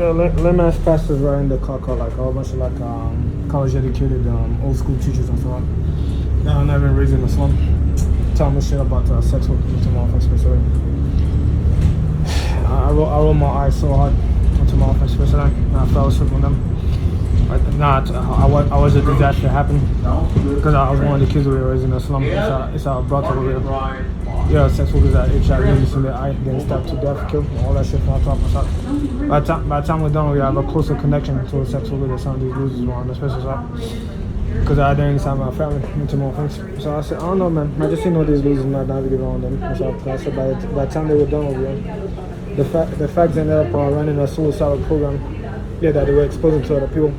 Yeah, layman's pastors were in the car, like a whole bunch of like college educated old school teachers and so on. Now I'm not even raised in the slum. Tell me shit about sex with my offense specifically. I rolled my eyes so hard into my offense specifically. And I fell asleep on them. I was a disaster happened because I was one of the kids who were raised in the slum. It's our brother over here. Yeah, sex workers at HIV in the eye, getting stabbed to death, killed, all that shit from on top of us. By the time we're done, we have a closer connection to a sex worker than some of these losers were on the special side. Because I didn't sign my family into more things. So I said, I don't know, man. I just didn't know these losers not navigating around them. So I said, by the time they were done over here, the facts ended up running a suicidal program. Yeah, that they were exposing to other people.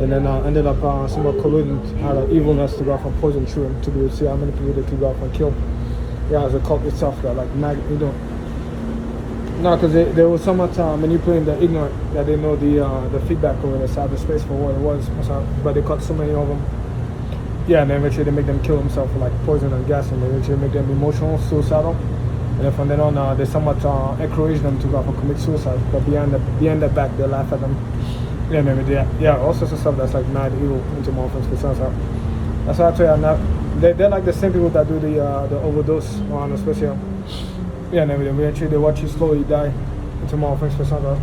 And then ended up somewhat colluding out of evilness to go off and poison children to be able to see how many people they could go off and kill. Yeah, as a cult itself, that like no, because they were so much manipulating the ignorant that they know the feedback over the cyberspace for what it was. But they caught so many of them. Yeah, and then eventually they make them kill themselves for like poison and gas, and they eventually make them emotional, suicidal. And then from then on, they somewhat encourage them to go off and commit suicide. But behind the back, they laugh at them. Yeah, maybe all sorts of stuff that's like mad evil into more offense for sunset. That's why I tell you now. They're like the same people that do the overdose on a special. Yeah, and then eventually they watch you slowly die into more offense for sunset.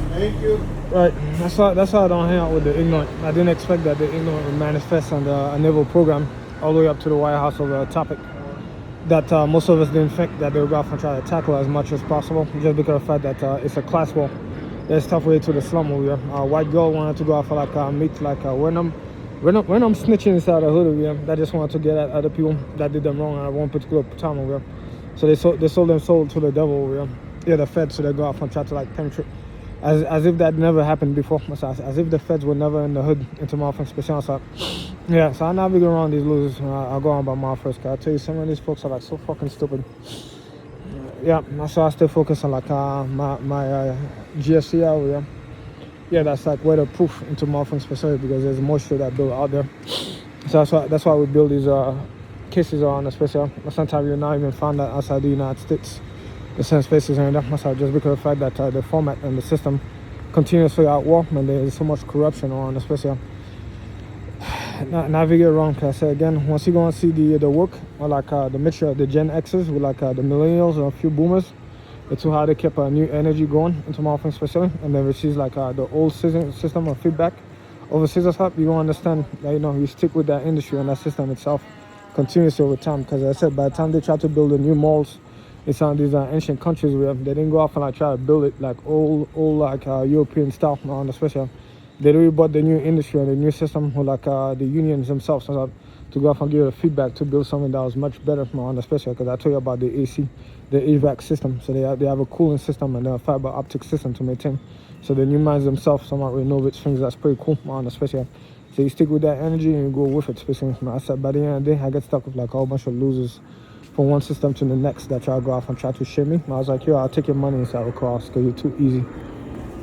Thank you. Right, that's why I don't hang out with the ignorant. I didn't expect that the ignorant would manifest on a naval program all the way up to the White House over a topic that most of us didn't think that they would go off and try to tackle as much as possible, just because of the fact that it's a class war. There's tough way to the slum over here. White girl wanted to go off and like meet like when I'm snitching inside the hood over here, that just wanted to get at other people that did them wrong at one particular time over here. So they sold them soul to the devil over here. Yeah, the feds, so they go off and try to like penetrate. As if that never happened before. As if the feds were never in the hood into my offense special. So yeah, so I navigate around these losers. I'll go on about my first car. I tell you, some of these folks are like so fucking stupid. Yeah, so I still focus on like my GSC over here. Yeah, that's like weatherproof into my offense special because there's moisture that build out there. So that's why we build these cases on the special. Sometimes you're not even found that outside the United States. The same spaces and that just because of the fact that the format and the system continuously outwork, and there's so much corruption on, especially navigate around. Because I say again, once you go and see the work or like the mixture of the Gen X's with like the millennials and a few boomers, it's how they kept a new energy going into my offense especially, and then receives like the old system of feedback overseas us up. You don't understand that you stick with that industry and that system itself continuously over time. Because as I said, by the time they try to build the new malls in some of these ancient countries where they didn't go off and like try to build it like old like European style on the special. They really bought the new industry and the new system with like the unions themselves to go off and give a feedback to build something that was much better on the special. Because I told you about the AC, the HVAC system. So they have a cooling system and a fiber optic system to maintain. So the new mines themselves somewhat renovate things. That's pretty cool on the special. So you stick with that energy and you go with it. Especially I said by the end of the day, I get stuck with like a whole bunch of losers from one system to the next that try to go off and try to shit me. And I was like, yo, I'll take your money inside the cross because you're too easy.